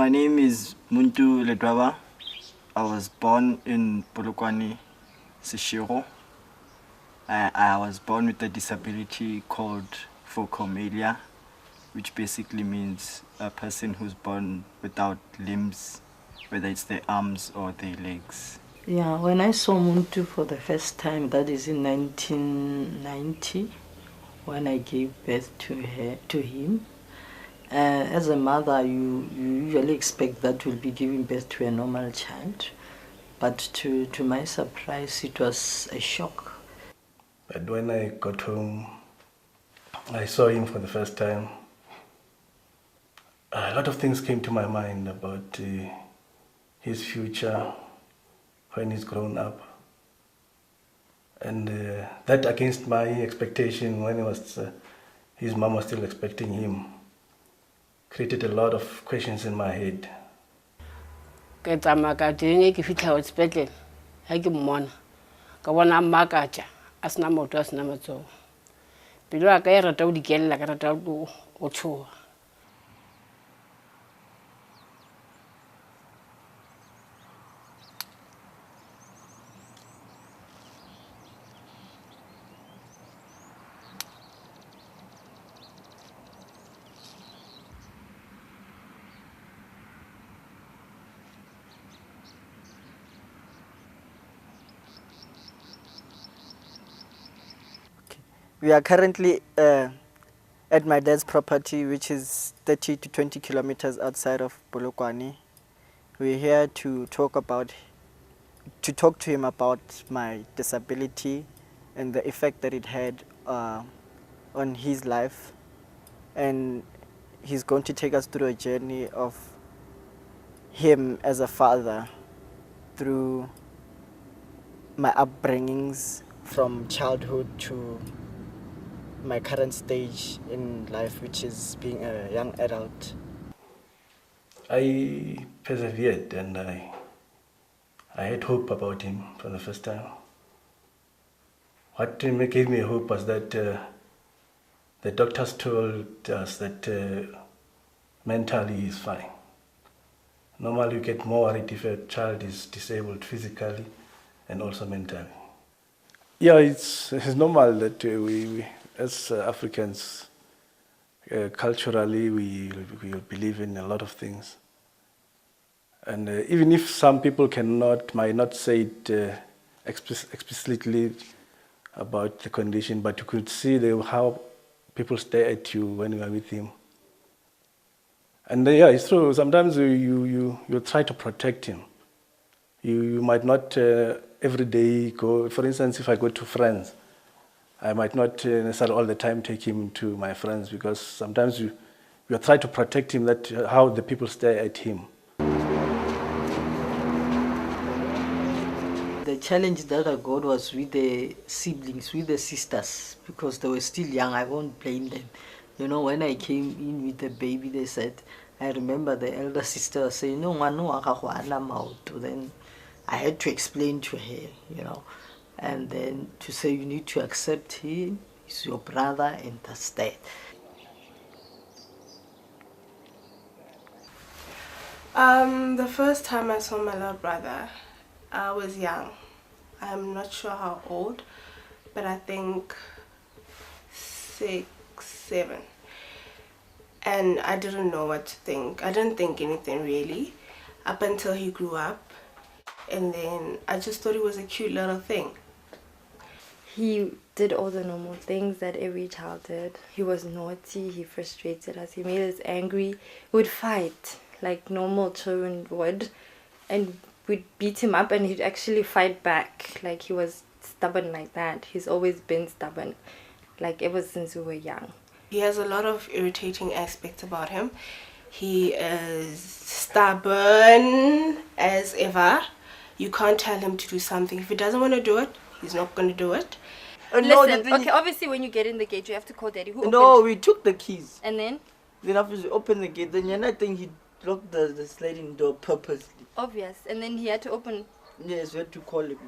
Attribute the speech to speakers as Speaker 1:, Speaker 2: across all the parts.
Speaker 1: My name is Muntu Ledwaba. I was born in Polokwane, Seshego. I was born with a disability called phocomelia, which basically means a person who's born without limbs, whether it's their arms or their legs.
Speaker 2: Yeah, when I saw Muntu for the first time, that is in 1990, when I gave birth to him. As a mother, you usually expect that you'll be giving birth to a normal child, but to my surprise, it was a shock.
Speaker 3: But when I got home, I saw him for the first time. A lot of things came to my mind about his future when he's grown up. And that against my expectation when his mom was still expecting him, created a lot of questions in my head.
Speaker 4: Ke tsamaya ka teng ke fitla hospital ha ke mmona ka bona mmakatša a sena motho a sena matsogo pelo ya ka e rata go dikelela ka rata go tshoga.
Speaker 1: We are currently at my dad's property, which is 30 to 20 kilometers outside of Polokwane. We're here to talk to him about my disability and the effect that it had on his life. And he's going to take us through a journey of him as a father through my upbringings from childhood to my current stage in life, which is being a young adult.
Speaker 3: I persevered and I had hope about him for the first time. What gave me hope was that the doctors told us that mentally he's fine. Normally you get more worried if a child is disabled physically and also mentally. Yeah, it's normal that we as Africans, culturally, we believe in a lot of things. And even if some people might not say it explicitly about the condition, but you could see how people stare at you when you are with him. And yeah, it's true. Sometimes you try to protect him. You might not every day go. For instance, if I go to friends, I might not necessarily all the time take him to my friends because sometimes you try to protect him, that how the people stare at him.
Speaker 2: The challenge that I got was with the siblings, with the sisters, because they were still young. I won't blame them. You know, when I came in with the baby, they said, I remember the elder sister saying, no, then I had to explain to her, you know, and then to say you need to accept him, he's your brother, and that's that.
Speaker 5: The first time I saw my little brother, I was young. I'm not sure how old, but I think 6, 7. And I didn't know what to think. I didn't think anything really, up until he grew up. And then I just thought it was a cute little thing.
Speaker 6: He did all the normal things that every child did. He was naughty, he frustrated us, he made us angry. He would fight like normal children would, and we'd beat him up and he'd actually fight back. Like he was stubborn like that. He's always been stubborn, like ever since we were young.
Speaker 5: He has a lot of irritating aspects about him. He is stubborn as ever. You can't tell him to do something. If he doesn't want to do it, he's not going to do it.
Speaker 6: Listen, okay, obviously when you get in the gate, you have to call Daddy. Who
Speaker 2: No,
Speaker 6: opened?
Speaker 2: we took the keys.
Speaker 6: And then?
Speaker 2: Then after we opened the gate, then I think he locked the sliding door purposely.
Speaker 6: Obvious. And then he had to open.
Speaker 2: Yes, we had to call him.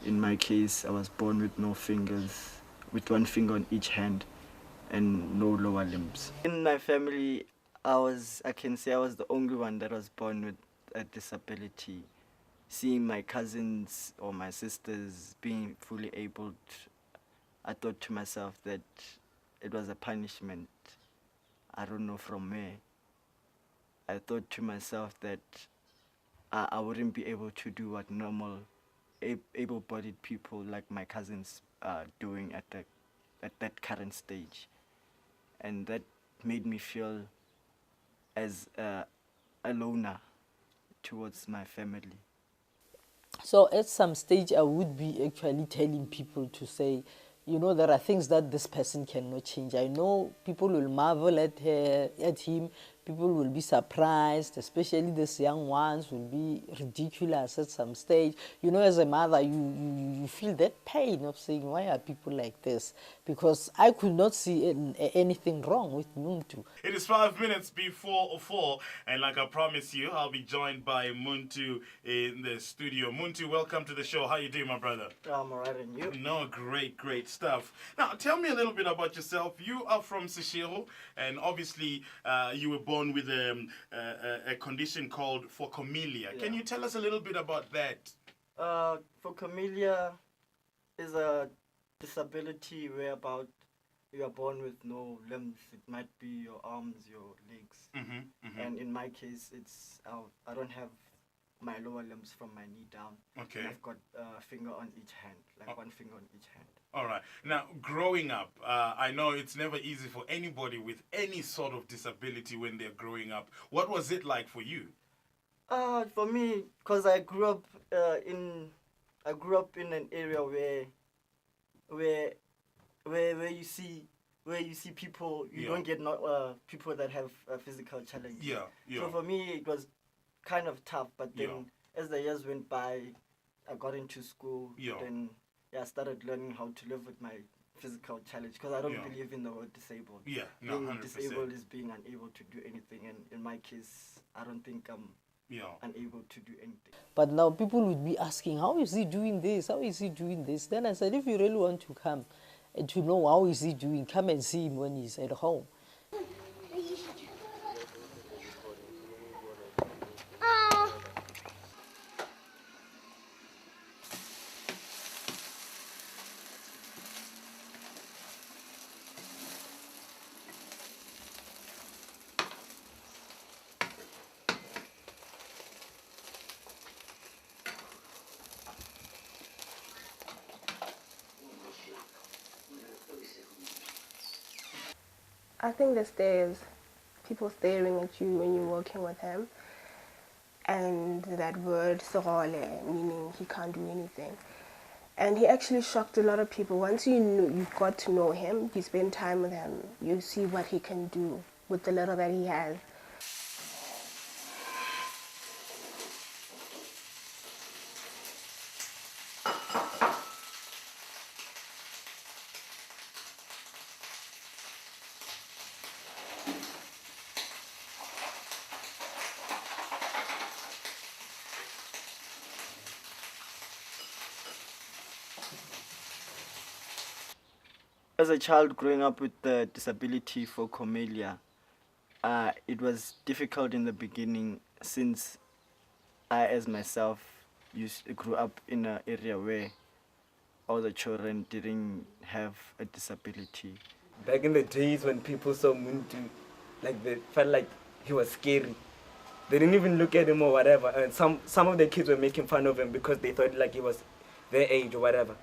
Speaker 1: In my case, I was born with no fingers, with one finger on each hand and no lower limbs. In my family, I can say I was the only one that was born with a disability. Seeing my cousins or my sisters being fully abled, I thought to myself that it was a punishment. I don't know from where. I thought to myself that I wouldn't be able to do what normal able-bodied people like my cousins are doing at that current stage. And that made me feel as a loner towards my family.
Speaker 2: So at some stage, I would be actually telling people to say, you know, there are things that this person cannot change. I know people will marvel at her, at him. People will be surprised, especially these young ones will be ridiculous at some stage. You know, as a mother, you feel that pain of saying, why are people like this? Because I could not see anything wrong with Muntu.
Speaker 7: It is 5 minutes before 4, and like I promised you, I'll be joined by Muntu in the studio. Muntu, welcome to the show. How you doing, my brother?
Speaker 1: I'm alright, and you?
Speaker 7: No, great stuff. Now, tell me a little bit about yourself. You are from Seshego, and obviously you were born with a condition called phocomelia.
Speaker 1: Yeah.
Speaker 7: Can you tell us a little bit about that?
Speaker 1: Phocomelia is a disability whereby you are born with no limbs. It might be your arms, your legs. And in my case, it's I don't have my lower limbs from my knee down.
Speaker 7: Okay.
Speaker 1: And I've got a finger on each hand, like one finger on each hand.
Speaker 7: All right. Now, growing up, I know it's never easy for anybody with any sort of disability when they're growing up. What was it like for you?
Speaker 1: For me, because I grew up in an area where you see people, you don't get people that have physical challenges.
Speaker 7: Yeah.
Speaker 1: So for me, it was kind of tough. But then as the years went by, I got into school. Then I started learning how to live with my physical challenge, because I don't believe in the word disabled.
Speaker 7: Yeah, no,
Speaker 1: being
Speaker 7: 100%.
Speaker 1: disabled is being unable to do anything, and in my case, I don't think I'm unable to do anything.
Speaker 2: But now people would be asking, how is he doing this? How is he doing this? Then I said, if you really want to come and to know how is he doing, come and see him when he's at home.
Speaker 5: I think the stares, people staring at you when you're working with him, and that word "sorole," meaning he can't do anything. And he actually shocked a lot of people. Once you've got to know him, you spend time with him, you see what he can do with the little that he has.
Speaker 1: As a child growing up with the disability phocomelia, it was difficult in the beginning, since I, as myself, grew up in an area where all the children didn't have a disability.
Speaker 8: Back in the days when people saw Muntu, like they felt like he was scary. They didn't even look at him or whatever. And some of the kids were making fun of him because they thought like he was their age or whatever.